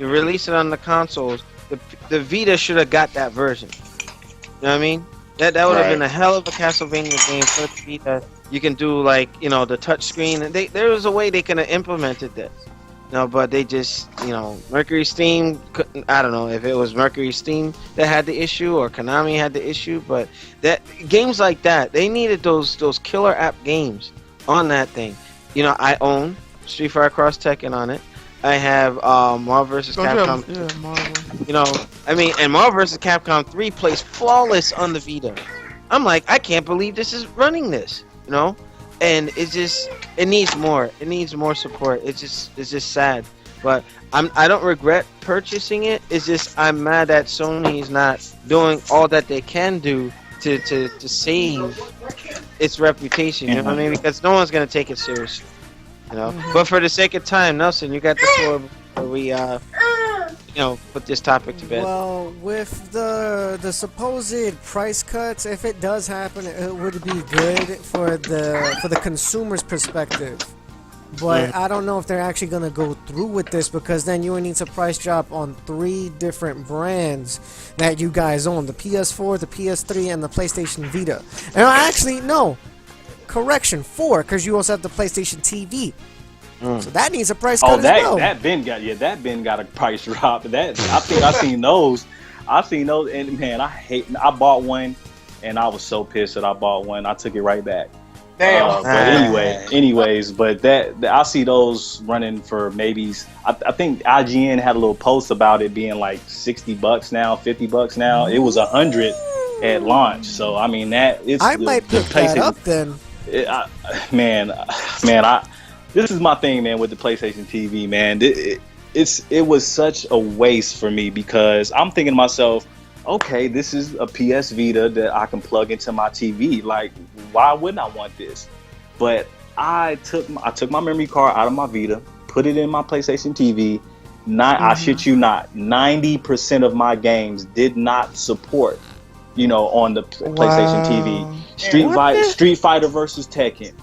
You release it on the consoles. The Vita should have got that version. You know what I mean? That would have been a hell of a Castlevania game for the Vita. You can do like, you know, the touch screen. There was a way they could have implemented this. No, but they just, you know, Mercury Steam couldn't. I don't know if it was Mercury Steam that had the issue or Konami had the issue, but that games like that, they needed those killer app games on that thing. You know, I own Street Fighter Cross Tekken on it. I have Marvel vs. Capcom. Yeah, Marvel. You know, I mean, and Marvel vs. Capcom 3 plays flawless on the Vita. I'm like, I can't believe this is running this. You know. And it needs more. It needs more support. It's just sad. But I don't regret purchasing it. It's just I'm mad that Sony's not doing all that they can do to save its reputation. You know what I mean? Because no one's gonna take it seriously. You know. But for the sake of time, Nelson, you got the floor before we put this topic to bed. Well, with the supposed price cuts, if it does happen, it would be good for the consumer's perspective. But I don't know if they're actually going to go through with this, because then you would need a price drop on 3 different brands that you guys own: the PS4, the PS3, and the PlayStation Vita. And actually, no, correction, 4, because you also have the PlayStation TV. So that needs a price cut as well. That Ben got a price drop. That I think I seen those, and man, I bought one, and I was so pissed that I bought one. I took it right back. Damn. But anyways, but I see those running for maybe. I think IGN had a little post about it being like $60 now, $50 now. It was $100 at launch. So I mean I might pick that up then. This is my thing, man, with the PlayStation TV, man. It was such a waste for me, because I'm thinking to myself, okay, this is a PS Vita that I can plug into my TV. Like, why wouldn't I want this? But I took my memory card out of my Vita, put it in my PlayStation TV. I shit you not, 90% of my games did not support, on the PlayStation TV. Street Fighter versus Tekken.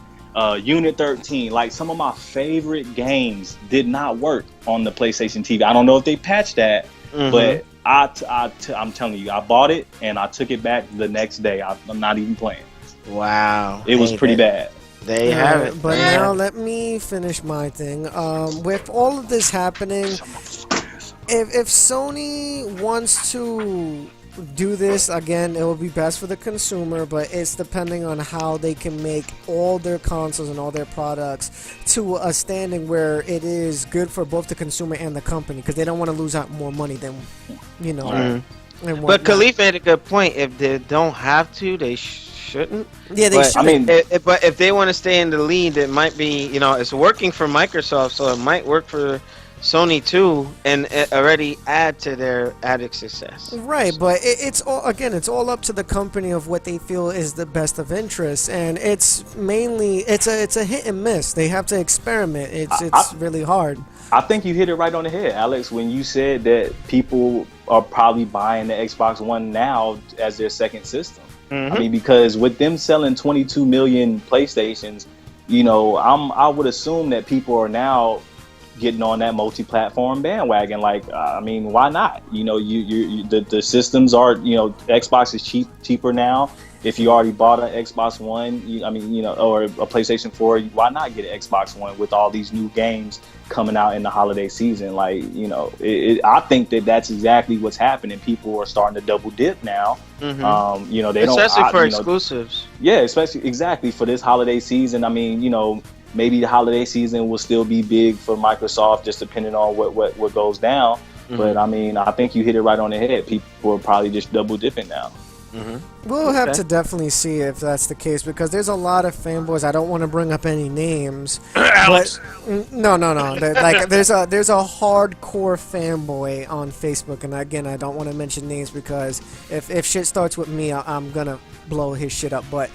Unit 13, like some of my favorite games did not work on the PlayStation TV. I don't know if they patched that, but I'm telling you, I bought it and I took it back the next day. I'm not even playing. Wow. It was pretty bad. They have it. But now let me finish my thing. With all of this happening, if Sony wants to do this again, it will be best for the consumer, but it's depending on how they can make all their consoles and all their products to a standing where it is good for both the consumer and the company, because they don't want to lose out more money than But Khalif had a good point. If they don't have to, they shouldn't. Yeah, they should. I mean, but if they want to stay in the lead, it might be, it's working for Microsoft, so it might work for Sony too, and already add to their added success. Right, but it's all up to the company of what they feel is the best of interest, and it's a hit and miss. They have to experiment. It's really hard. I think you hit it right on the head, Alex, when you said that people are probably buying the Xbox One now as their second system. I mean, because with them selling 22 million PlayStations, I would assume that people are now getting on that multi-platform bandwagon. Like, I mean, why not? The systems are, Xbox is cheaper now. If you already bought an Xbox One, or a PlayStation 4, why not get an Xbox One with all these new games coming out in the holiday season? Like, I think that's exactly what's happening. People are starting to double dip now. Especially for exclusives. Yeah, exactly for this holiday season. I mean, maybe the holiday season will still be big for Microsoft, just depending on what goes down. But I mean, I think you hit it right on the head. People are probably just double dipping now. We'll have to definitely see if that's the case, because there's a lot of fanboys. I don't want to bring up any names, but no. Like there's a hardcore fanboy on Facebook, and again, I don't want to mention names, because if shit starts with me, I'm gonna blow his shit up. But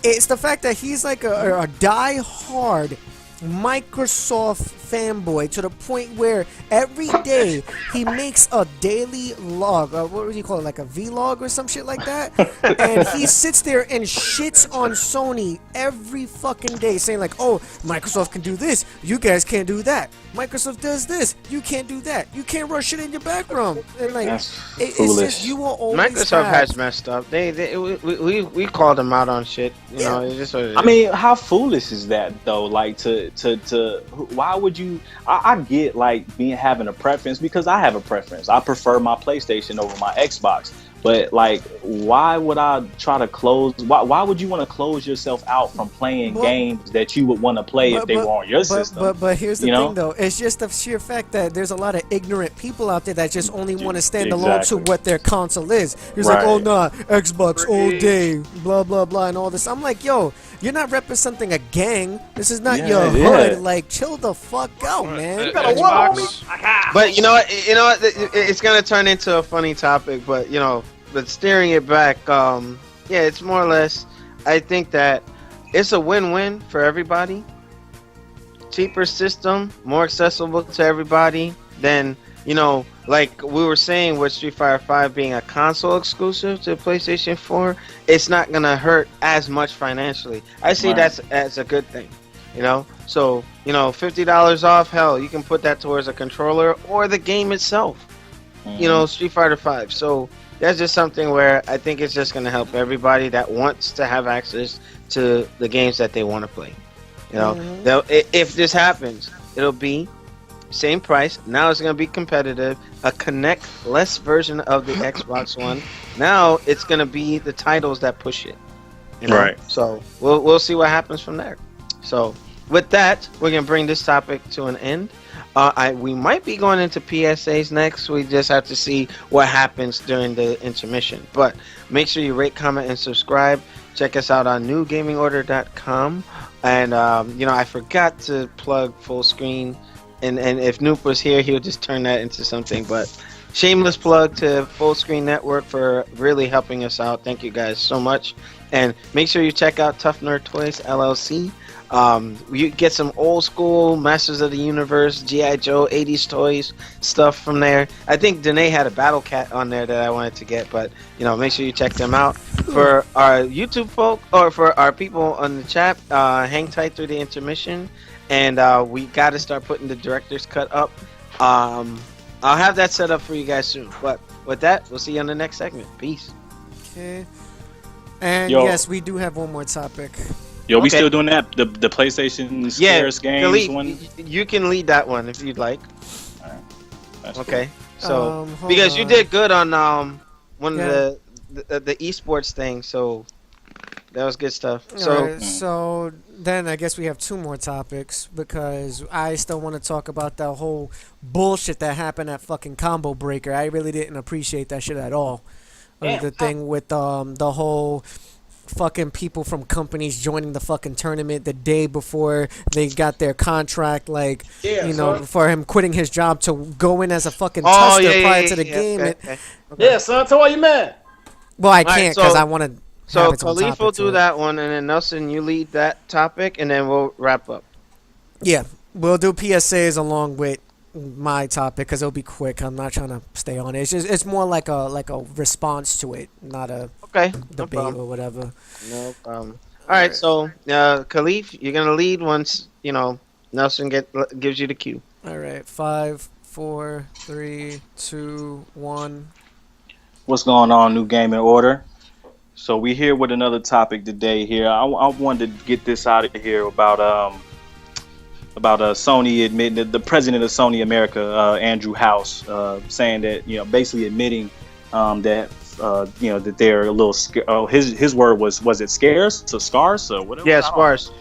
it's the fact that he's like a die-hard Microsoft fanboy to the point where every day he makes a daily log. What would you call it? Like a vlog or some shit like that? And he sits there and shits on Sony every fucking day, saying like, "Oh, Microsoft can do this. You guys can't do that. Microsoft does this. You can't do that. You can't run shit in your background." And like, it's just you will always Microsoft has messed up. We called them out on shit. You know, it's just what it is. I mean, how foolish is that though? Like to why would you? I get like having a preference, because I have a preference. I prefer my PlayStation over my Xbox. But like, why would I try to close? Why would you want to close yourself out from playing games that you would want to play if they were on your system? But here's the thing, though. It's just the sheer fact that there's a lot of ignorant people out there that just only want to stand alone to what their console is. It's like, oh, nah, Xbox all day, blah, blah, blah, and all this. I'm like, yo, you're not representing a gang. This is not your hood. Like, chill the fuck out, man. You gotta what, homie? But you know what? It's gonna turn into a funny topic. But you know, but steering it back, yeah, it's more or less. I think that it's a win-win for everybody. Cheaper system, more accessible to everybody. Then like we were saying with Street Fighter 5 being a console exclusive to PlayStation 4, it's not gonna hurt as much financially. I see that's a good thing, So $50 off, hell, you can put that towards a controller or the game itself. Street Fighter 5. So that's just something where I think it's just gonna help everybody that wants to have access to the games that they want to play. If this happens, it'll be same price. Now it's going to be competitive. A Connect-less version of the Xbox One. Now it's going to be the titles that push it. Right. So we'll see what happens from there. So with that, we're going to bring this topic to an end. We might be going into PSAs next. We just have to see what happens during the intermission. But make sure you rate, comment, and subscribe. Check us out on newgamingorder.com. And, I forgot to plug Full Screen. And if Noop was here, he would just turn that into something. But shameless plug to Full Screen Network for really helping us out. Thank you guys so much. And make sure you check out Tough Nerd Toys LLC. You get some old school Masters of the Universe, G.I. Joe, 80s toys stuff from there. I think Danae had a Battle Cat on there that I wanted to get, but make sure you check them out. For our YouTube folk, or for our people on the chat, hang tight through the intermission, and we got to start putting the director's cut up. I'll have that set up for you guys soon. But with that, we'll see you on the next segment. Peace. Okay. And yes, we do have one more topic. Yo, we still doing that? The PlayStation Scarce Games Khalid, one? You can lead that one if you'd like. All right. That's okay. Cool. So, because you did good on one of the esports thing, so that was good stuff. So then I guess we have two more topics, because I still want to talk about that whole bullshit that happened at fucking Combo Breaker. I really didn't appreciate that shit at all. The thing with the whole fucking people from companies joining the fucking tournament the day before they got their contract, for him quitting his job to go in as a fucking tester prior to the game. Okay. Yeah, son, so why you mad? Well, I can't because I want to. So Khalif will do that one, and then Nelson, you lead that topic, and then we'll wrap up. Yeah, we'll do PSAs along with my topic because it'll be quick. I'm not trying to stay on it. It's more like a response to it, not a debate or whatever. No problem. All right, so Khalif, you're gonna lead once Nelson gives you the cue. All right, 5, 4, 3, 2, 1. What's going on, New Gaming Order? So we here with another topic today. Here, I wanted to get this out of here about Sony admitting, the president of Sony America, Andrew House, saying that basically admitting that that they're a little his word was it scarce or scarce or whatever. Yeah, sparse.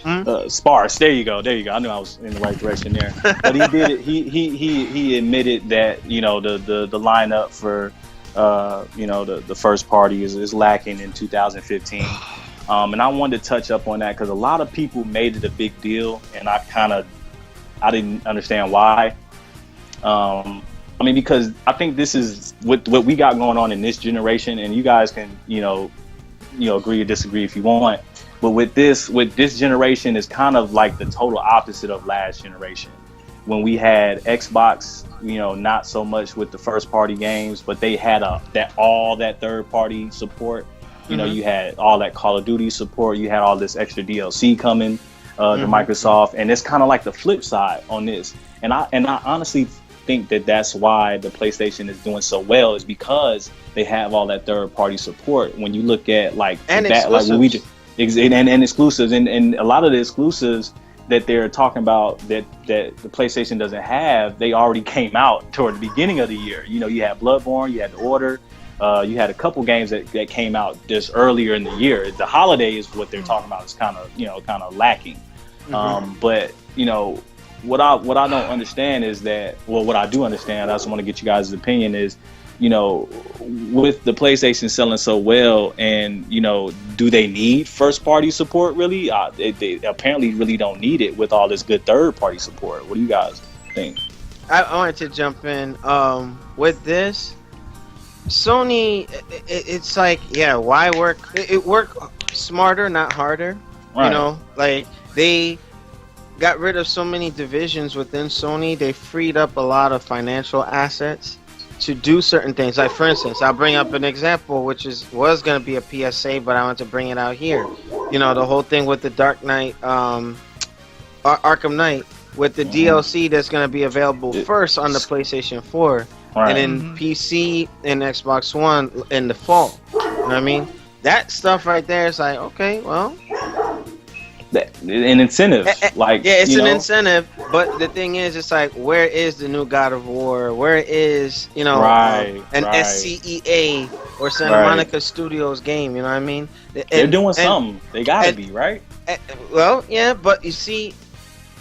Sparse. There you go. I knew I was in the right direction there. But he did it. He admitted that the lineup for the first party is lacking in 2015. And I wanted to touch up on that because a lot of people made it a big deal, and I didn't understand why. Because I think this is what we got going on in this generation, and you guys can, agree or disagree if you want. But with this generation, is kind of like the total opposite of last generation, when we had Xbox, not so much with the first party games, but they had all that third party support. You had all that Call of Duty support. You had all this extra DLC coming to Microsoft, and it's kind of like the flip side on this. And I honestly think that's why the PlayStation is doing so well, is because they have all that third party support. When you look at and exclusives. And exclusives, and a lot of the exclusives that they're talking about that the PlayStation doesn't have, they already came out toward the beginning of the year. You had Bloodborne, you had The Order, you had a couple games that came out just earlier in the year. The holiday is what they're talking about, is kind of lacking. But what I don't understand is that, well, what I do understand, I just want to get you guys' opinion, is with the PlayStation selling so well, and do they need first party support really? They apparently really don't need it with all this good third party support. What do you guys think? I wanted to jump in with this. Sony, it's like, why work? It work smarter, not harder. Right. They got rid of so many divisions within Sony. They freed up a lot of financial assets to do certain things. Like, for instance, I'll bring up an example, which was going to be a PSA, but I want to bring it out here. The whole thing with the Dark Knight, Arkham Knight, with the DLC that's going to be available first on the PlayStation 4, and then PC and Xbox One in the fall. You know what I mean? That stuff right there is like, okay, well, an incentive. It's an incentive, but the thing is, it's like, where is the new God of War? Where is an SCEA or Santa Monica Studios game? You know what I mean? They're doing something. They gotta be, right? Well, yeah, but you see,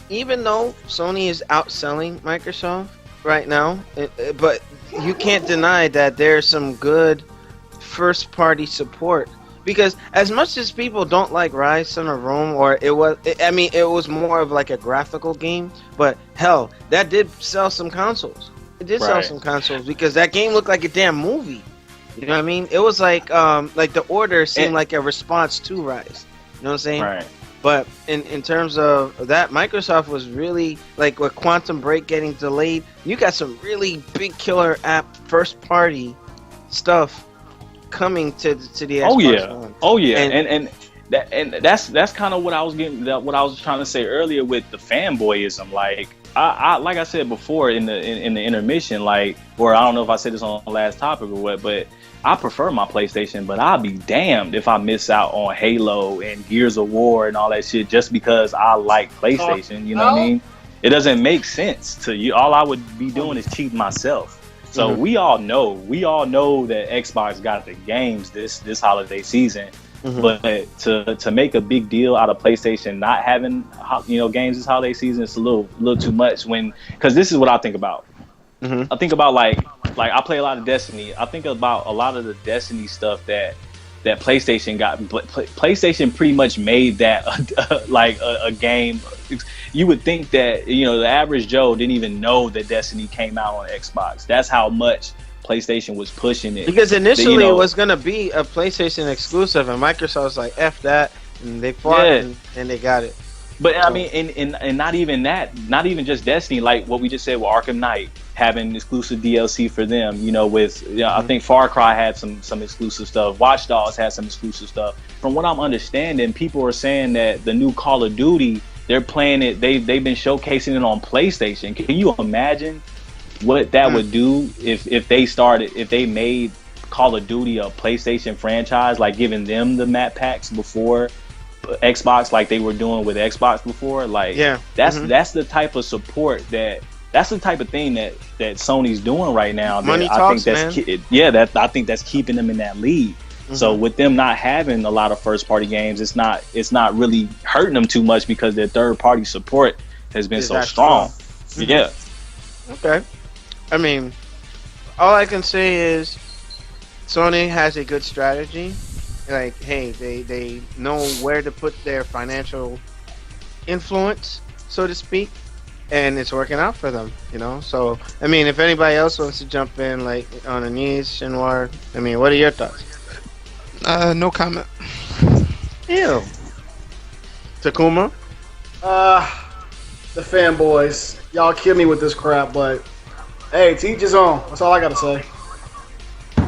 even though Sony is outselling Microsoft right now, but you can't deny that there's some good first party support. Because as much as people don't like Rise Son of Rome, or it was more of like a graphical game, but hell, that did sell some consoles. It did sell some consoles because that game looked like a damn movie. You know what I mean? It was like The Order seemed like a response to Rise. You know what I'm saying? Right. But in terms of that, Microsoft was really, like, with Quantum Break getting delayed, you got some really big killer app first party stuff coming to the Xbox One. Oh yeah. And that's kind of what I was trying to say earlier with the fanboyism. Like I said before in the intermission, or I don't know if I said this on the last topic or what, but I prefer my PlayStation, but I'll be damned if I miss out on Halo and Gears of War and all that shit just because I like PlayStation. You know what I mean? It doesn't make sense to you. All I would be doing is cheating myself. So we all know that Xbox got the games this holiday season, but to make a big deal out of PlayStation not having games this holiday season, it's a little too much. Because this is what I think about. I think about like I play a lot of Destiny. I think about a lot of the Destiny stuff that PlayStation got. PlayStation pretty much made that a game. You would think that the average Joe didn't even know that Destiny came out on Xbox. That's how much PlayStation was pushing it. Because initially it was gonna be a PlayStation exclusive, and Microsoft was like, "F that," and they fought and they got it. But I mean, and not even that, not even just Destiny, like what we just said with Arkham Knight having exclusive DLC for them. I think Far Cry had some exclusive stuff. Watch Dogs had some exclusive stuff. From what I'm understanding, people are saying that the new Call of Duty, they're playing it. They've been showcasing it on PlayStation. Can you imagine what that would do if they made Call of Duty a PlayStation franchise, like giving them the map packs before Xbox, like they were doing with Xbox before? That's the type of support that's the type of thing that Sony's doing right now. Money talks, man. I think that's keeping them in that lead. So with them not having a lot of first party games, it's not really hurting them too much because their third party support has been so strong. Yeah. Okay. I mean, all I can say is Sony has a good strategy. Like, hey, they know where to put their financial influence, so to speak, and it's working out for them, So, I mean, if anybody else wants to jump in, like on Anise, Shinwar, I mean, what are your thoughts? No comment. Ew. Takuma? The fanboys. Y'all kill me with this crap, but hey, to each his own. That's all I gotta say.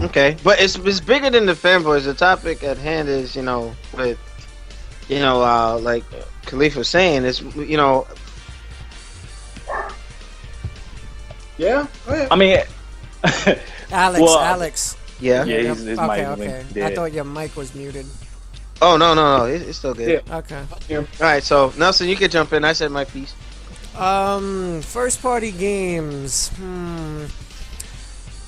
Okay, but it's bigger than the fanboys. The topic at hand is, with, like Khalif was saying, is, Yeah. Go ahead. I mean, Alex. Yeah. Yeah, his mic Okay. went dead. I thought your mic was muted. Oh, no. It's still good. Yeah. Okay. All right, so Nelson, you can jump in. I said my piece. First party games.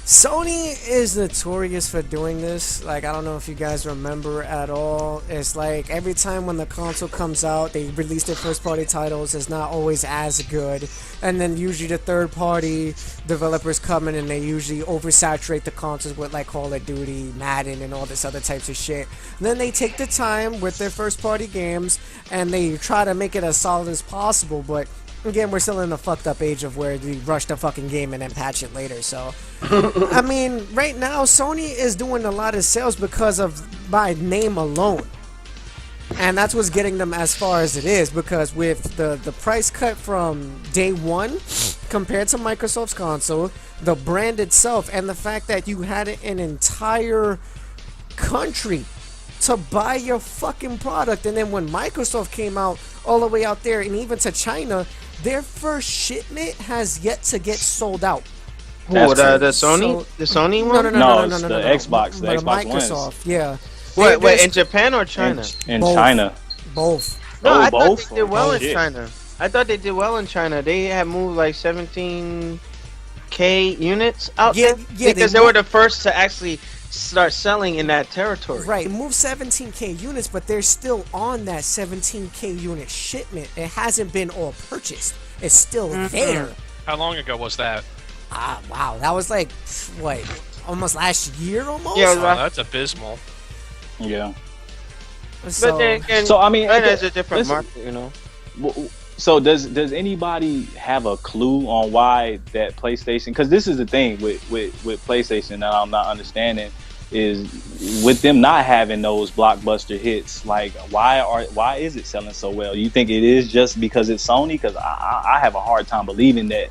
Sony is notorious for doing this. Like, I don't know if you guys remember at all. It's like every time when the console comes out, they release their first party titles. It's not always as good. And then usually the third party developers come in and they usually oversaturate the consoles with like Call of Duty, Madden, and all this other types of shit. And then they take the time with their first party games and they try to make it as solid as possible, but again, we're still in the fucked up age of where we rush the fucking game and then patch it later. So, I mean, right now, Sony is doing a lot of sales because of by name alone. And that's what's getting them as far as it is, because with the price cut from day one compared to Microsoft's console, the brand itself, and the fact that you had an entire country to buy your fucking product, and then when Microsoft came out all the way out there and even to China, their first shipment has yet to get sold out. Who, the Sony? The Sony one? No, it's the Xbox. The Xbox Microsoft, Ones. yeah. Wait, in Japan or China? In Both. China. Both. No, Oh, I both? thought they did well Oh, in shit. China. I thought they did well in China. They had moved like 17K units out Yeah, there yeah, because they were the first to actually start selling in that territory. Right, move 17K units, but they're still on that 17K unit shipment. It hasn't been all purchased. It's still there. How long ago was that? Wow, that was like, what, almost last year almost? Yeah, Oh, that's abysmal. Yeah. So, But then again, So, I mean, China's a different listen, market, So does anybody have a clue on why that PlayStation? Because this is the thing with PlayStation that I'm not understanding is with them not having those blockbuster hits. Like, why is it selling so well? You think it is just because it's Sony? Because I have a hard time believing that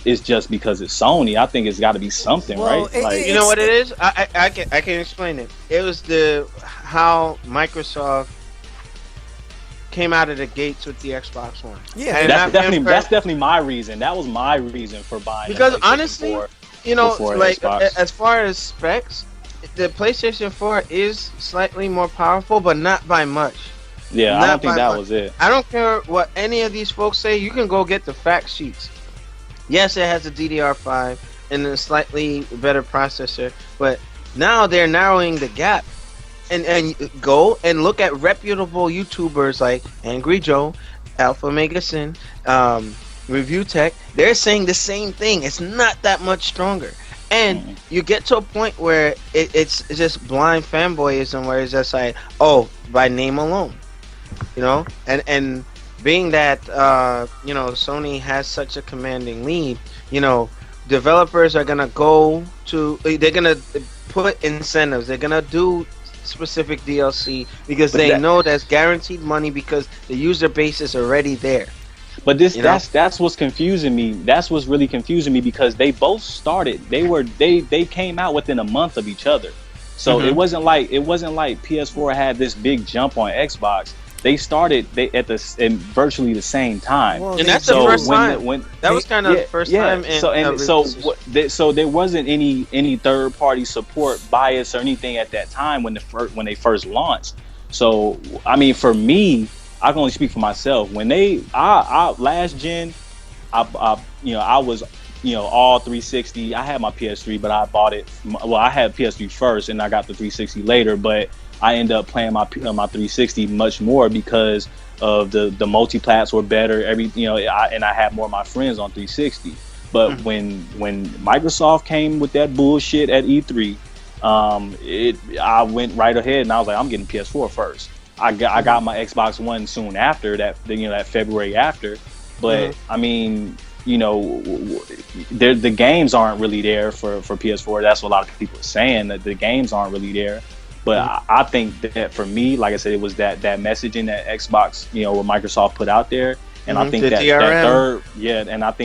it's just because it's Sony. I think it's got to be something, Well, right? You know what it is? I can explain it. It was how Microsoft came out of the gates with the Xbox One. Yeah, And that's not- definitely my reason. That was my reason for buying. Because a PlayStation honestly, 4 before like Xbox. as far as specs, the PlayStation 4 is slightly more powerful, but not by much. Yeah, I not don't think by that much. was it. I don't care what any of these folks say. You can go get the fact sheets. Yes, it has a DDR5 and a slightly better processor, but now they're narrowing the gap. And go and look at reputable YouTubers like Angry Joe, Alpha Megasin, Review Tech. They're saying the same thing. It's not that much stronger. And you get to a point where it's just blind fanboyism, where it's just like, oh, by name alone, and being that Sony has such a commanding lead, developers are gonna they're gonna put incentives, they're gonna do specific DLC because they know that's guaranteed money because the user base is already there. But that's what's confusing me. That's what's really confusing me because they both started. They came out within a month of each other. So it wasn't like PS4 had this big jump on Xbox. They started in virtually the same time. Well, And that's the first time. That was kind of the first time. So there wasn't any third party support bias or anything at that time when they first launched. So I mean, for me, I can only speak for myself. When last gen, I was all 360. I had my PS3, but I bought it. Well, I had PS3 first, and I got the 360 later. But I ended up playing my 360 much more because of the multi-plats were better. And I had more of my friends on 360. But when Microsoft came with that bullshit at E3, I went right ahead and I was like, I'm getting PS4 first. I got my Xbox One soon after that February after. But I mean, the games aren't really there for PS4. That's what a lot of people are saying, that the games aren't really there. But I think that for me, like I said, it was that messaging that Xbox, what Microsoft put out there. And I think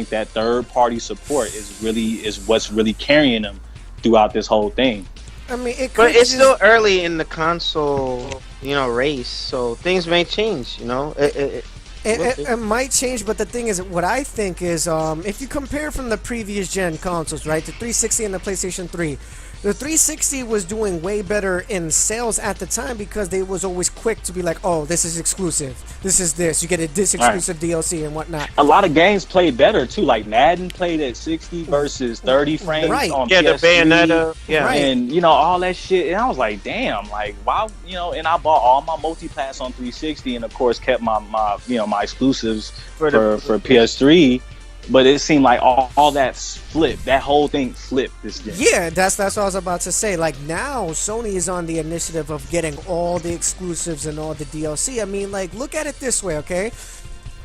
that third party support is what's really carrying them throughout this whole thing. I mean, but it's still early in the console, race, so things may change. It might change, but the thing is, what I think is, if you compare from the previous gen consoles, right, the 360 and the PlayStation 3, the 360 was doing way better in sales at the time because they was always quick to be like, oh, this is exclusive. This is this. You get this exclusive DLC and whatnot. A lot of games played better, too. Like Madden played at 60 versus 30 frames on PS3. The Bayonetta. Yeah. Right. And, all that shit. And I was like, damn, like, wow. And I bought all my multi-pass on 360 and, of course, kept my exclusives for PS3. But it seemed like all that flipped. That whole thing flipped this game. Yeah, that's what I was about to say. Like, now, Sony is on the initiative of getting all the exclusives and all the DLC. I mean, like, look at it this way, okay?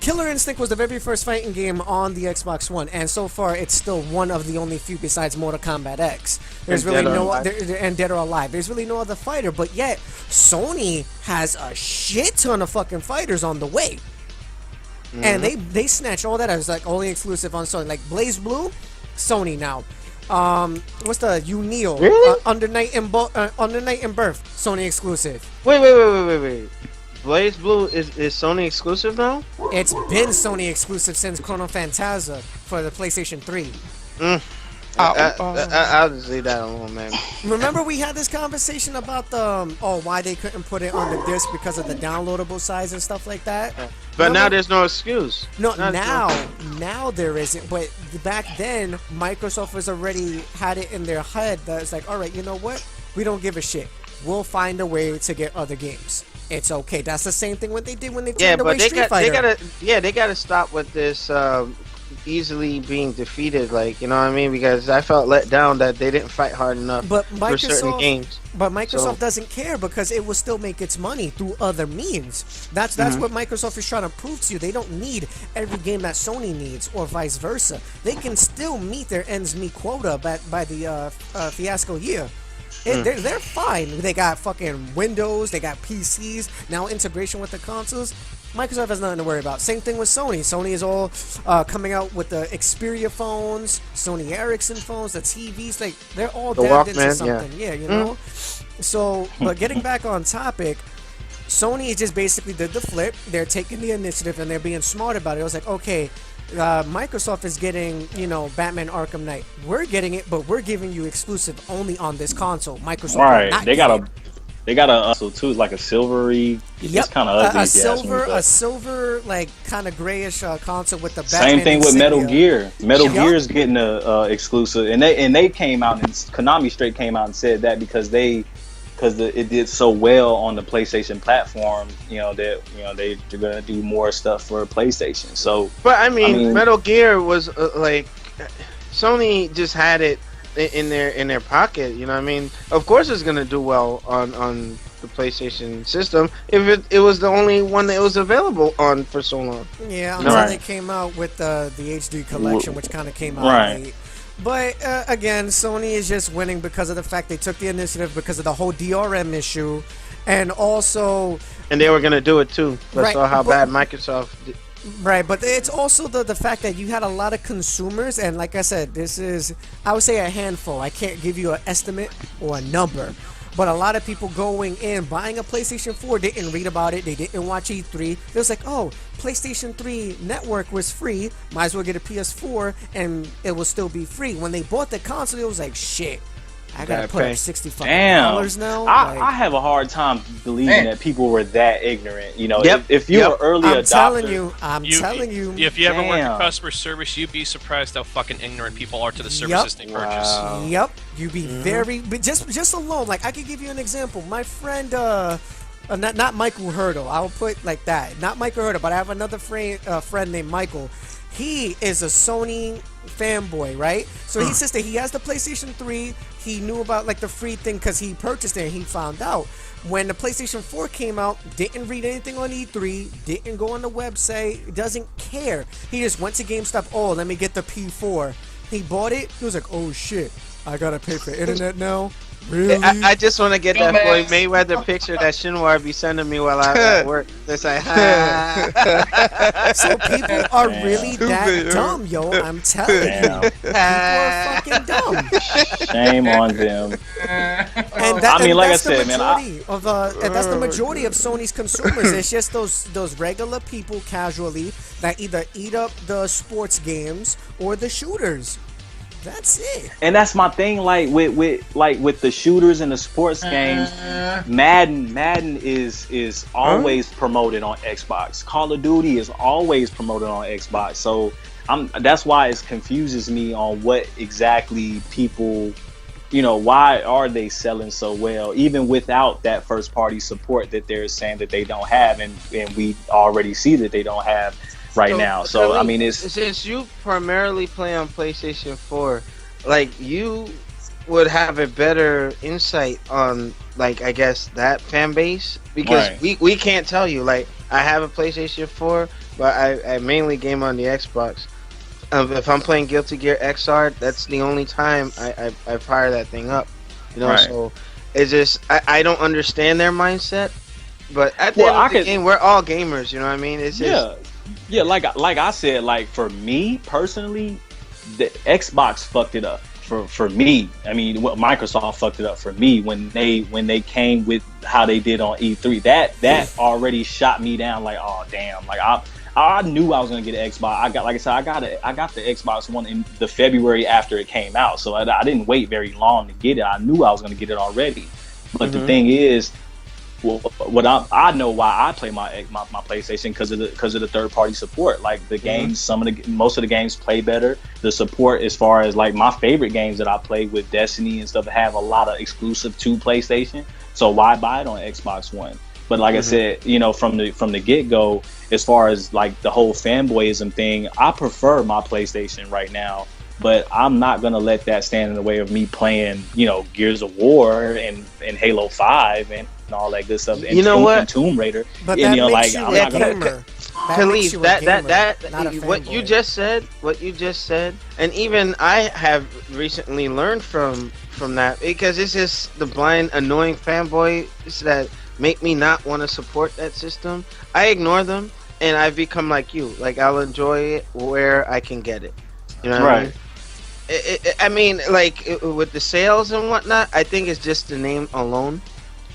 Killer Instinct was the very first fighting game on the Xbox One, and so far, it's still one of the only few besides Mortal Kombat X. There's really and Dead or Alive. There's really no other fighter, but yet, Sony has a shit ton of fucking fighters on the way. Mm-hmm. And they snatched all that as like only exclusive on Sony. Like Blaze Blue, Sony now. What's the Unreal? Really? Under Night and Birth, Sony exclusive. Wait. Blaze Blue is Sony exclusive now? It's been Sony exclusive since Chrono Phantasma for the PlayStation 3. I'll just leave that alone, man. Remember we had this conversation about why they couldn't put it on the disc because of the downloadable size and stuff like that? But now there's no excuse. No, now there isn't. But back then, Microsoft was already had it in their head that it's like, all right, you know what? We don't give a shit. We'll find a way to get other games. It's okay. That's the same thing what they did when they turned away Street Fighter. They gotta stop with this easily being defeated, like, you know what I mean? Because I felt let down that they didn't fight hard enough for certain games. But Microsoft doesn't care because it will still make its money through other means. That's what Microsoft is trying to prove to you. They don't need every game that Sony needs or vice versa. They can still meet their ends meet quota by the fiasco year. They're fine. They got fucking Windows, they got PCs, now integration with the consoles. Microsoft has nothing to worry about. Same thing with Sony. Sony is all coming out with the Xperia phones, Sony Ericsson phones, the TVs. Like, they're all dabbed into something. Yeah, you know? So, but getting back on topic, Sony just basically did the flip. They're taking the initiative and they're being smart about it. It was like, okay, Microsoft is getting, Batman Arkham Knight. We're getting it, but we're giving you exclusive only on this console. Microsoft, right? They got a too, like a silvery. Yep. It's kind of ugly. A silver, like kind of grayish console with the Batman. Same thing with Metal Gear. Metal Gear is getting a exclusive, and they came out and Konami straight came out and said that because it did so well on the PlayStation platform, that they're gonna do more stuff for PlayStation. So, but I mean Metal Gear was like Sony just had it in their pocket. You know what I mean? Of course, it's gonna do well on the PlayStation system if it was the only one that was available on for so long. Yeah, until they came out with the HD collection, which kind of came out late. But again, Sony is just winning because of the fact they took the initiative because of the whole DRM issue, and also. And they were gonna do it too. But saw how bad Microsoft did. Right, but it's also the fact that you had a lot of consumers, and like I said, this is, I would say, a handful. I can't give you an estimate or a number, but a lot of people going in, buying a PlayStation 4, didn't read about it, they didn't watch E3. It was like, oh, PlayStation 3 network was free, might as well get a PS4, and it will still be free. When they bought the console, it was like, shit. I gotta put up $65 now. I have a hard time believing that people were that ignorant. If you were early adopter, I'm telling you. If you ever work in customer service, you'd be surprised how fucking ignorant people are to the services they purchase. Yep, you'd be very. But just alone, like I could give you an example. My friend, not Michael Hurdle. I'll put like that. Not Michael Hurdle, but I have another friend named Michael. He is a Sony fanboy, right? So he says that he has the PlayStation 3. He knew about like the free thing because he purchased it and he found out. When the PlayStation 4 came out, didn't read anything on E3, didn't go on the website, doesn't care. He just went to GameStop, oh, let me get the P4. He bought it. He was like, oh shit, I gotta pay for internet now. Really? I just want to get that Floyd Dumbass. Mayweather picture that Shinwar be sending me while I'm at work. It's like, So people are Damn. really that Stupid. dumb, yo. I'm telling you. Damn. People are fucking dumb. Shame on them. And that, I mean, and like I that's the said, man, majority of and that's the majority of Sony's consumers. It's just those regular people casually that either eat up the sports games or the shooters. That's it. And that's my thing, like with the shooters and the sports games. Madden is always promoted on Xbox. Call of Duty is always promoted on Xbox. So that's why it confuses me on what exactly people, why are they selling so well, even without that first party support that they're saying that they don't have, and we already see that they don't have right now. So I mean, it's since you primarily play on PlayStation 4, like you would have a better insight on, like, I guess that fan base, because Right. we can't tell you. Like, I have a PlayStation 4, but I mainly game on the Xbox. If I'm playing Guilty Gear XR, that's the only time I fire that thing up. Right. So it's just I don't understand their mindset. But at the Well, end of the I game, we're all gamers. You know what I mean? It's just, yeah. Like I said, like for me personally, the Xbox fucked it up for me. I mean, what Microsoft fucked it up for me when they came with how they did on E3. That already shot me down. Like, oh damn! Like I knew I was gonna get an Xbox. I got the Xbox One in the February after it came out, so I didn't wait very long to get it. I knew I was gonna get it already. But the thing is, well, what I know why I play my PlayStation because of the third party support. Like the games, most of the games play better. The support, as far as like my favorite games that I play with Destiny and stuff, have a lot of exclusive to PlayStation. So why buy it on Xbox One? But like I said, from the get go, as far as like the whole fanboyism thing, I prefer my PlayStation right now. But I'm not gonna let that stand in the way of me playing, Gears of War and Halo 5 and all that good stuff. And You know what? And Tomb Raider. But And, that makes I'm you a not gonna. gamer. Khalif, not a what fanboy. you just said, and even I have recently learned from that, because it's just the blind, annoying fanboys that make me not want to support that system. I ignore them, and I've become like you. Like, I'll enjoy it where I can get it. You know what I mean? I mean, like, with the sales and whatnot, I think it's just the name alone.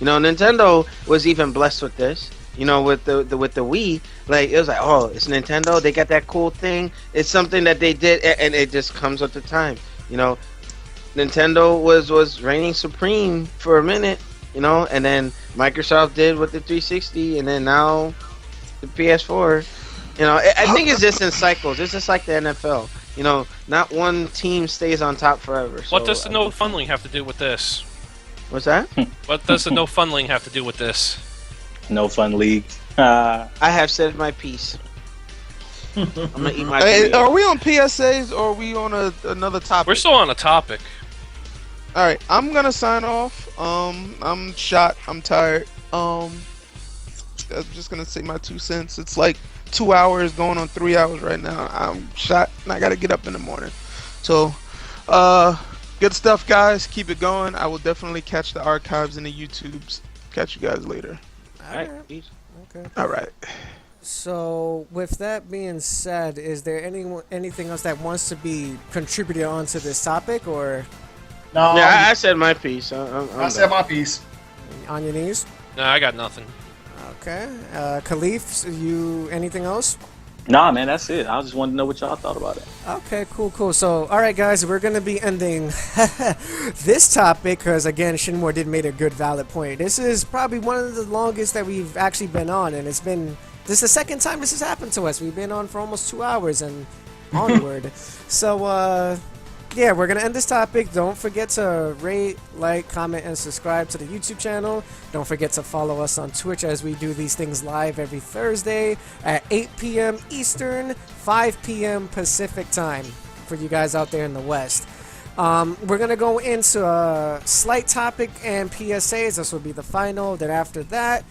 Nintendo was even blessed with this. With the Wii, like, it was like, oh, it's Nintendo. They got that cool thing. It's something that they did, and it just comes with the time. Nintendo was reigning supreme for a minute, and then Microsoft did with the 360, and then now the PS4. I think it's just in cycles. It's just like the NFL. Not one team stays on top forever. So, What does the no funneling have to do with this? What's that? What does the no funneling have to do with this? No fun league. I have said my piece. I'm gonna eat my. Hey, burrito. are we on PSAs or are we on another topic? We're still on a topic. All right, I'm gonna sign off. I'm shot. I'm tired. I'm just gonna say my 2 cents. It's like 2 hours going on 3 hours right now. I'm shot and I gotta get up in the morning. So, good stuff, guys. Keep it going. I will definitely catch the archives in the YouTubes. Catch you guys later. Alright. Okay. All right. So, with that being said, is there anything else that wants to be contributed onto this topic, or No, Yeah, I said my piece. I said my piece. on your knees? No, I got nothing. Okay. Khalif, you anything else? Nah, man, that's it. I just wanted to know what y'all thought about it. Okay, cool. So, all right, guys, we're gonna be ending this topic because, again, Shinmore did make a good, valid point. This is probably one of the longest that we've actually been on, and this is the second time this has happened to us. We've been on for almost 2 hours and onward. So, yeah, we're gonna end this topic. Don't forget to rate, like, comment, and subscribe to the YouTube channel. Don't forget to follow us on Twitch, as we do these things live every Thursday at 8 p.m. Eastern, 5 p.m. Pacific time for you guys out there in the West. We're gonna go into a slight topic and PSAs. This will be the final. Then after that,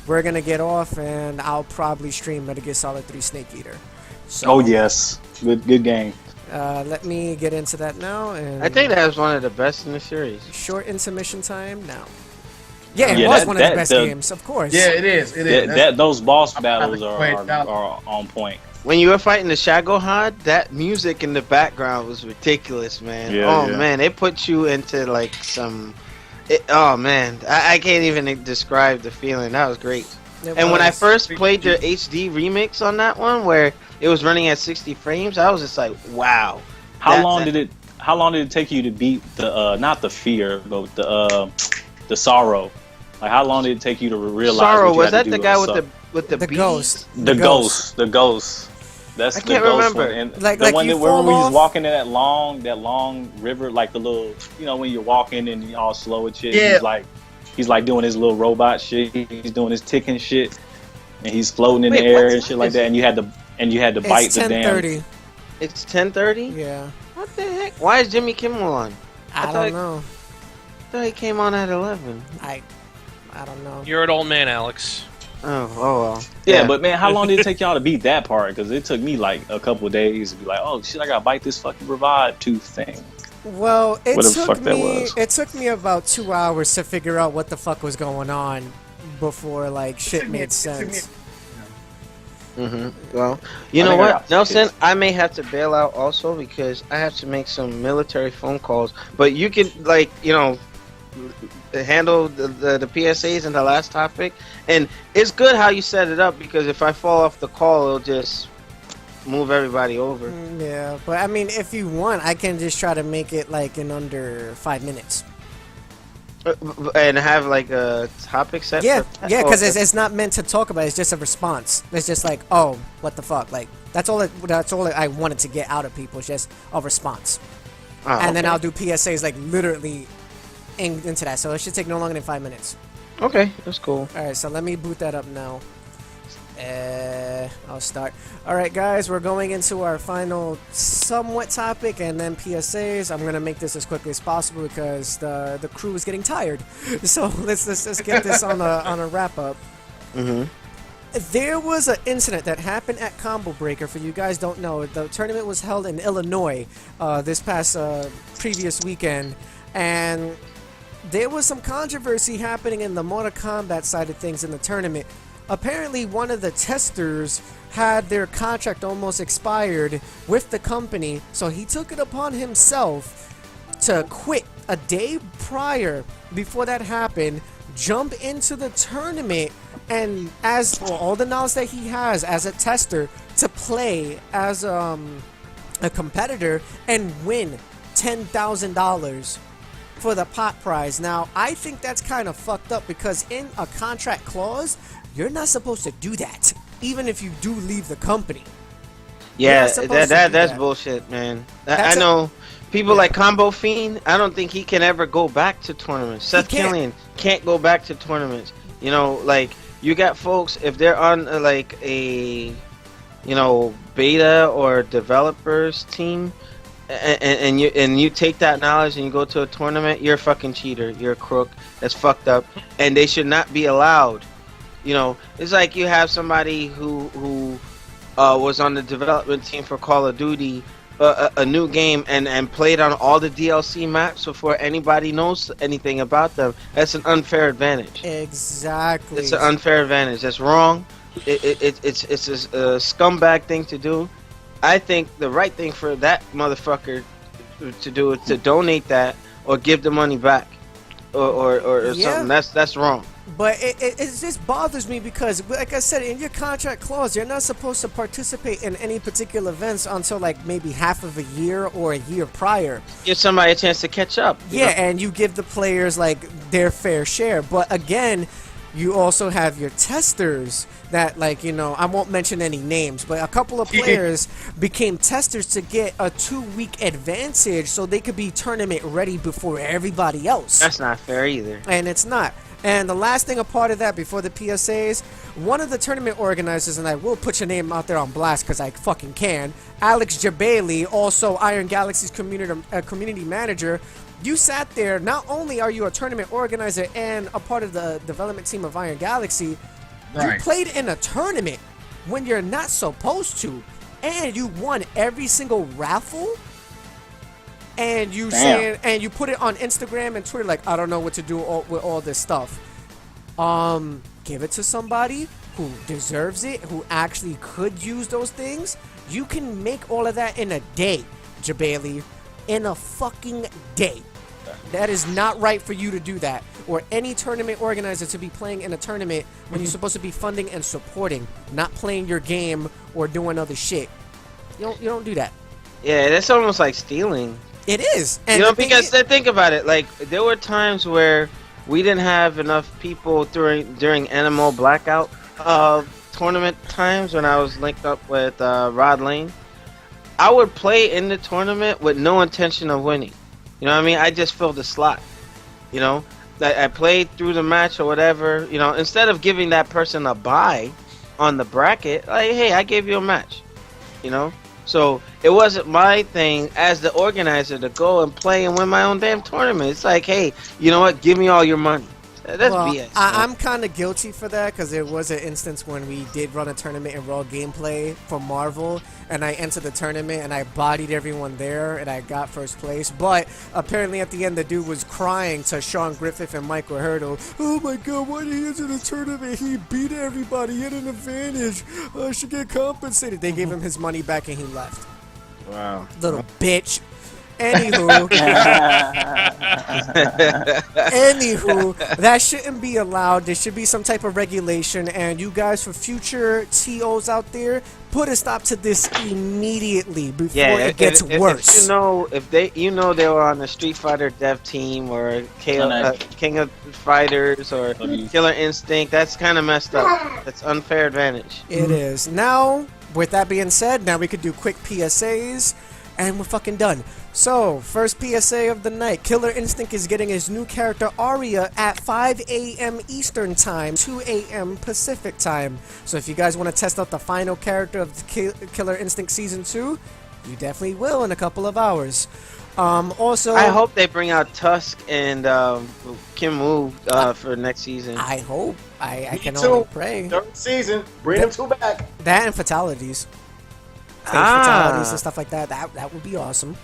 we're gonna get off, and I'll probably stream Metal Gear Solid 3 Snake Eater. So, Oh yes, good game. Let me get into that now. And I think that was one of the best in the series. short intermission time now. Yeah, it Yeah, was that- one of the that- best the- games, of course. Yeah, it is. It is. Those boss battles Wait, now- are on point. When you were fighting the Shagohod, that music in the background was ridiculous, man. Yeah, yeah. Man, it put you into like some. Oh man, I can't even describe the feeling. That was great. And when I first played the HD remix on that one, where it was running at 60 frames, I was just like, wow. How long did it take you to beat the not the fear, but the sorrow? Like how long did it take you to realize? Sorrow, what you was had that to the do guy with with the the bees? ghost. The ghost. That's I the can't ghost remember. one. And Like the one you that where fall we was off? walking in that long river, like the little, when you're walking and you're all slow and shit. Yeah. He's like doing his little robot shit. He's doing his ticking shit, and he's floating in Wait, the air what and shit time like is that. it? And you had to bite It's the damn. 10:30. It's 10:30. Yeah, What the heck? Why is Jimmy Kimmel on? I thought- don't know. I thought he came on at 11. I don't know. You're an old man, Alex. Oh well. Yeah, but man, how long did it take y'all to beat that part? Because it took me like a couple of days to be like, oh shit, I gotta bite this fucking revive tooth thing. Well, it Whatever the fuck that was. It took me about 2 hours to figure out what the fuck was going on before like shit made sense. Well, you I know think I what, got Nelson? it. I may have to bail out also because I have to make some military phone calls. But you can handle the PSAs and the last topic, and it's good how you set it up because if I fall off the call, it'll just move everybody over. Yeah, but I mean, if you want, I can just try to make it like in under 5 minutes. And have like a topic set. Yeah, for that? yeah, because Oh, it's not meant to talk about. It's just a response. It's just like, oh, what the fuck? Like that's all I wanted to get out of people. It's just a response, and then okay. I'll do PSAs like literally into that. So it should take no longer than 5 minutes. Okay, that's cool. All right, so let me boot that up now. I'll start. All right, guys, we're going into our final somewhat topic and then PSAs. I'm gonna make this as quickly as possible because the crew is getting tired. So let's get this on a wrap up. There was an incident that happened at Combo Breaker. For you guys don't know, the tournament was held in Illinois this past previous weekend, and there was some controversy happening in the Mortal Kombat side of things in the tournament. Apparently, one of the testers had their contract almost expired with the company, so he took it upon himself to quit a day prior before that happened, jump into the tournament, and as for all the knowledge that he has as a tester, to play as a competitor and win $10,000 for the pot prize. Now, I think that's kind of fucked up because in a contract clause, you're not supposed to do that, even if you do leave the company. Yeah, not supposed to do that's that. bullshit, man. That's I know people like Combo Fiend. I don't think he can ever go back to tournaments. Seth can't. Killian can't go back to tournaments. You know, like you got folks if they're on like a beta or developers team, and you take that knowledge and you go to a tournament, you're a fucking cheater. You're a crook. That's fucked up, and they should not be allowed. You know, it's like you have somebody who was on the development team for Call of Duty, a new game, and played on all the DLC maps before anybody knows anything about them. That's an unfair advantage. Exactly. It's an unfair advantage. That's wrong. It's a scumbag thing to do. I think the right thing for that motherfucker to do is to donate that or give the money back or Yeah. something. That's wrong. But it just bothers me because, like I said, in your contract clause, you're not supposed to participate in any particular events until like maybe half of a year or a year prior. Give somebody a chance to catch up. you Yeah, know? and you give the players like their fair share. But again, you also have your testers that, like, I won't mention any names, but a couple of players became testers to get a 2-week advantage so they could be tournament ready before everybody else. That's not fair either. And it's not. And the last thing, a part of that, before the PSAs, one of the tournament organizers, and I will put your name out there on blast because I fucking can, Alex Jabali, also Iron Galaxy's community manager. You sat there. Not only are you a tournament organizer and a part of the development team of Iron Galaxy, you Right. played in a tournament when you're not supposed to. and you won every single raffle, and you put it on Instagram and Twitter like, I don't know what to do with all this stuff. Give it to somebody who deserves it, who actually could use those things. You can make all of that in a day, Jabali. In a fucking day. That is not right for you to do that, or any tournament organizer to be playing in a tournament when you're supposed to be funding and supporting, not playing your game or doing other shit. You don't do that. Yeah, that's almost like stealing. It is. And because think about it. Like, there were times where we didn't have enough people during Animal Blackout tournament times when I was linked up with Rod Lane. I would play in the tournament with no intention of winning. You know what I mean? I just filled the slot. You know, I played through the match or whatever. You know, instead of giving that person a bye on the bracket, like, hey, I gave you a match. You know, so it wasn't my thing as the organizer to go and play and win my own damn tournament. It's like, hey, you know what? Give me all your money. That's BS. I'm kind of guilty for that because there was an instance when we did run a tournament in Raw Gameplay for Marvel, and I entered the tournament and I bodied everyone there and I got first place. But apparently at the end, the dude was crying to Sean Griffith and Michael Hurdle. Oh my God, why did he enter the tournament? He beat everybody. He had an advantage. I should get compensated. They gave him his money back and he left. Wow. Little bitch. Anywho, that shouldn't be allowed. There should be some type of regulation. And you guys, for future TOs out there, put a stop to this immediately before it gets worse. If they were on the Street Fighter dev team or King of Fighters or Killer Instinct, that's kind of messed up. That's unfair advantage. It is. Now, with that being said, now we could do quick PSAs. And we're fucking done. So, first PSA of the night. Killer Instinct is getting his new character, Arya, at 5 a.m. Eastern Time, 2 a.m. Pacific Time. So if you guys want to test out the final character of the Killer Instinct Season 2, you definitely will in a couple of hours. Also, I hope they bring out Tusk and Kim Woo for next season. I hope. I can only pray. Third season. Bring them two back. That and fatalities. Fatalities and stuff like that. That would be awesome.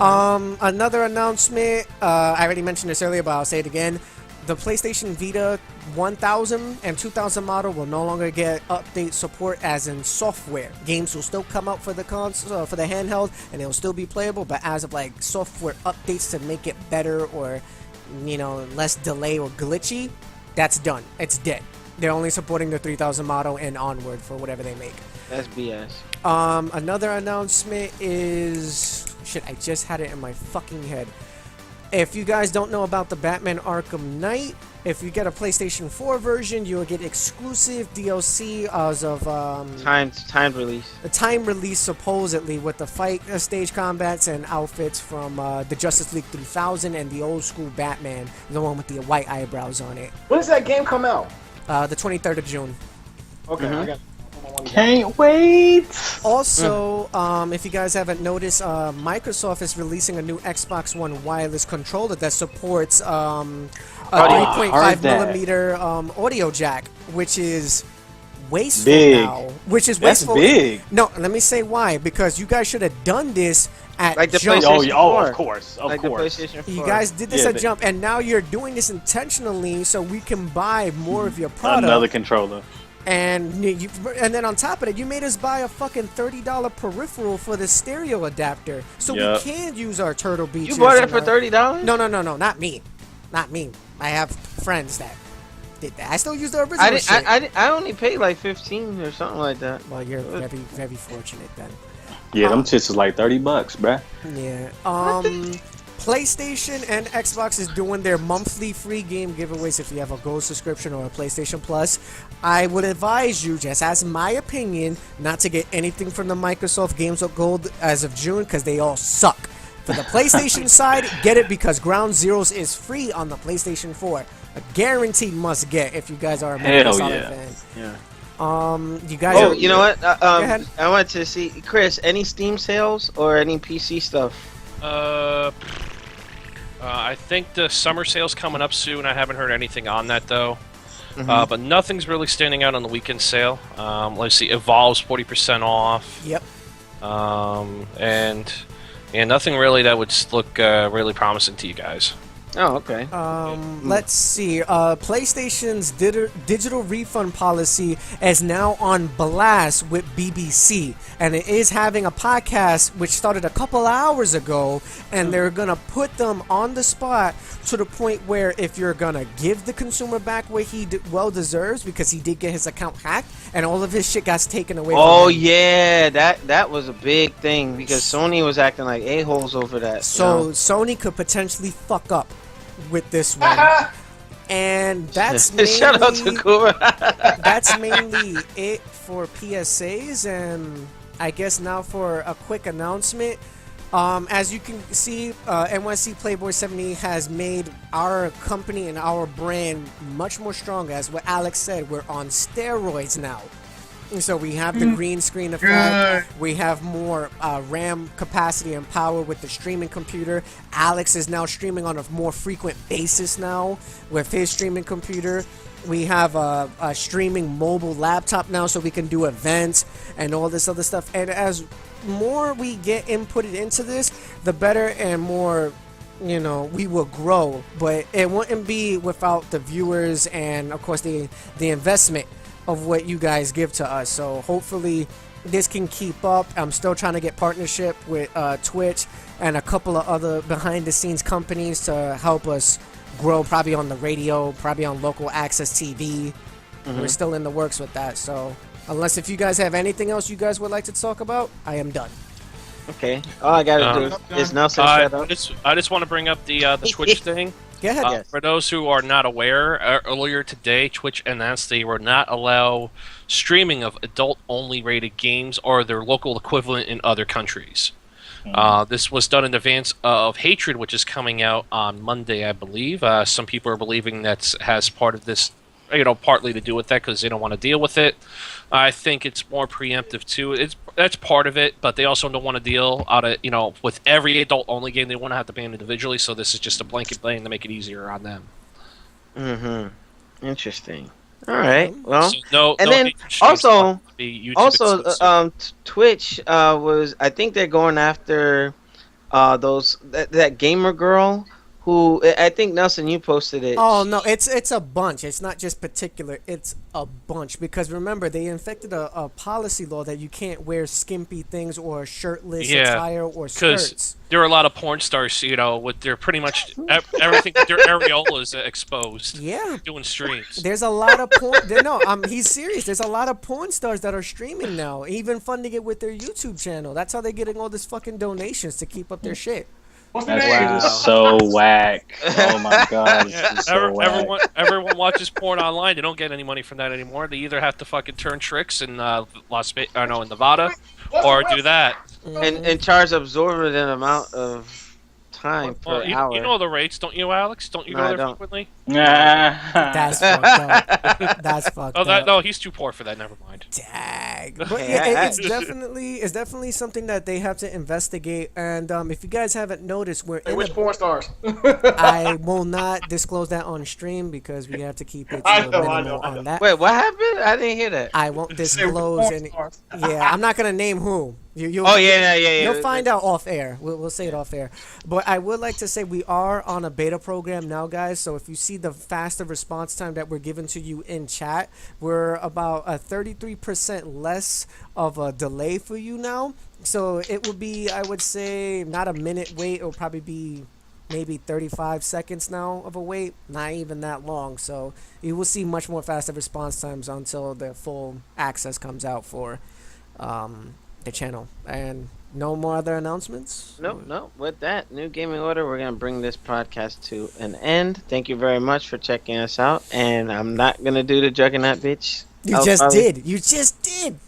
Another announcement. I already mentioned this earlier, but I'll say it again. The PlayStation Vita 1000 and 2000 model will no longer get update support, as in software. Games will still come out for the console, for the handheld, and it'll still be playable. But as of like software updates to make it better or less delay or glitchy, that's done. It's dead. They're only supporting the 3000 model and onward for whatever they make. That's BS. Another announcement is... Shit, I just had it in my fucking head. If you guys don't know about the Batman Arkham Knight, if you get a PlayStation 4 version, you'll get exclusive DLC as of... Timed release. The time release, supposedly, with the fight stage combats and outfits from the Justice League 3000 and the old school Batman, the one with the white eyebrows on it. When does that game come out? The 23rd of June. Okay, I got Can't wait. Also, if you guys haven't noticed, Microsoft is releasing a new Xbox One wireless controller that supports a 3.5 millimeter audio jack, which is wasteful now. Which is wasteful. That's big. No, let me say why. Because you guys should have done this at like the Jump. PlayStation 4. Of course. The PlayStation 4. You guys did this at Jump, and now you're doing this intentionally so we can buy more of your product. Another controller. And then on top of it, you made us buy a fucking $30 peripheral for the stereo adapter, so we can use our Turtle Beaches. You bought it for $30? No, not me. I have friends that did that. I still use the original shit. I only paid like 15 or something like that. Well, you're very, very fortunate then. Yeah, them chits is like $30, bruh. Yeah. PlayStation and Xbox is doing their monthly free game giveaways if you have a Gold subscription or a PlayStation Plus. I would advise you, just as my opinion, not to get anything from the Microsoft Games with Gold as of June because they all suck. For the PlayStation side, get it because Ground Zeroes is free on the PlayStation 4. A guaranteed must get if you guys are a Metal Solid fan. Yeah. You guys. Oh, you know what? Go ahead. I want to see, Chris, any Steam sales or any PC stuff? I think the summer sale's coming up soon. I haven't heard anything on that though. But nothing's really standing out on the weekend sale. Let's see, Evolve's 40% off. Yep. And nothing really that would look really promising to you guys. Oh, okay. Let's see. PlayStation's digital refund policy is now on blast with BBC, and it is having a podcast which started a couple hours ago, and they're gonna put them on the spot to the point where if you're gonna give the consumer back what he well deserves, because he did get his account hacked and all of his shit got taken away. Oh from him. yeah, that was a big thing because Sony was acting like a-holes over that. So Sony could potentially fuck up with this one, and that's mainly, shout out to Kuma. that's mainly it for PSAs. And I guess now for a quick announcement. As you can see, NYC Playboy 70 has made our company and our brand much more stronger. As what Alex said, we're on steroids now. And so we have the green screen effect. We have more RAM capacity and power with the streaming computer. Alex is now streaming on a more frequent basis now with his streaming computer. We have a streaming mobile laptop now, so we can do events and all this other stuff. And as more we get inputted into this, the better and more, we will grow. But it wouldn't be without the viewers and, of course, the investment of what you guys give to us. So hopefully this can keep up. I'm still trying to get partnership with Twitch and a couple of other behind the scenes companies to help us grow, probably on the radio, probably on local access TV. We're still in the works with that. So unless if you guys have anything else you guys would like to talk about, I am done. Okay. All I gotta do is Nelson shut up. I just want to bring up the Twitch thing. Go ahead. Yes. For those who are not aware, earlier today, Twitch announced they will not allow streaming of adult-only rated games or their local equivalent in other countries. This was done in advance of Hatred, which is coming out on Monday, I believe. Some people are believing that has part of this, partly to do with that because they don't want to deal with it. I think it's more preemptive too. That's part of it, but they also don't want to deal with every adult-only game. They want to have to ban individually, so this is just a blanket ban to make it easier on them. Interesting. All right. Well, so and then also, Twitch was. I think they're going after that gamer girl who I think Nelson, you posted it. Oh no, it's a bunch. It's not just particular. It's a bunch because remember they infected a policy law that you can't wear skimpy things or shirtless attire or skirts. There are a lot of porn stars, with their pretty much everything, their areolas exposed. Yeah, doing streams. There's a lot of porn. He's serious. There's a lot of porn stars that are streaming now, even funding it with their YouTube channel. That's how they're getting all this fucking donations to keep up their shit. That's so whack. Oh my god. Everyone watches porn online. They don't get any money from that anymore. They either have to fucking turn tricks in in Nevada, or do that. And charge absorbent amount of time per hour. You know the rates, don't you, Alex? Don't you go there frequently? That's fucked up. That's fucked up. No, he's too poor for that. Never mind. Dag. But it's definitely something that they have to investigate. And if you guys haven't noticed, we're in which porn stars? I will not disclose that on stream because we have to keep it to minimal on that. Wait, what happened? I didn't hear that. I won't disclose any. Yeah, I'm not gonna name who. You'll find out off air. We'll say it off air. But I would like to say we are on a beta program now, guys. So if you see the faster response time that we're giving to you in chat, we're about a 33% less of a delay for you now. So it will be, I would say, not a minute wait. It'll probably be maybe 35 seconds now of a wait. Not even that long. So you will see much more faster response times until the full access comes out for the channel. And no more other announcements? No. With that, New Gaming Order, we're going to bring this podcast to an end. Thank you very much for checking us out. And I'm not going to do the Juggernaut bitch. You just did.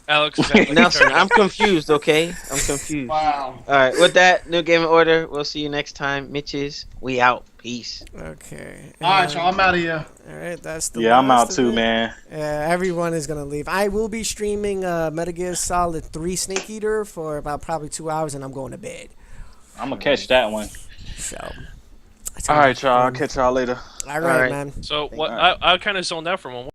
Alex, Nelson, I'm confused, okay? I'm confused. Wow. All right, with that, New Gaming Order, we'll see you next time. Mitches, we out. Peace. Okay. All right, y'all, I'm out of here. All right, that's the I'm out too, man. Yeah, everyone is going to leave. I will be streaming Metal Gear Solid 3 Snake Eater for about probably 2 hours, and I'm going to bed. I'm going to catch that one. So. All right, y'all. I'll catch y'all later. All right, man. So, I kind of zoned out for a moment.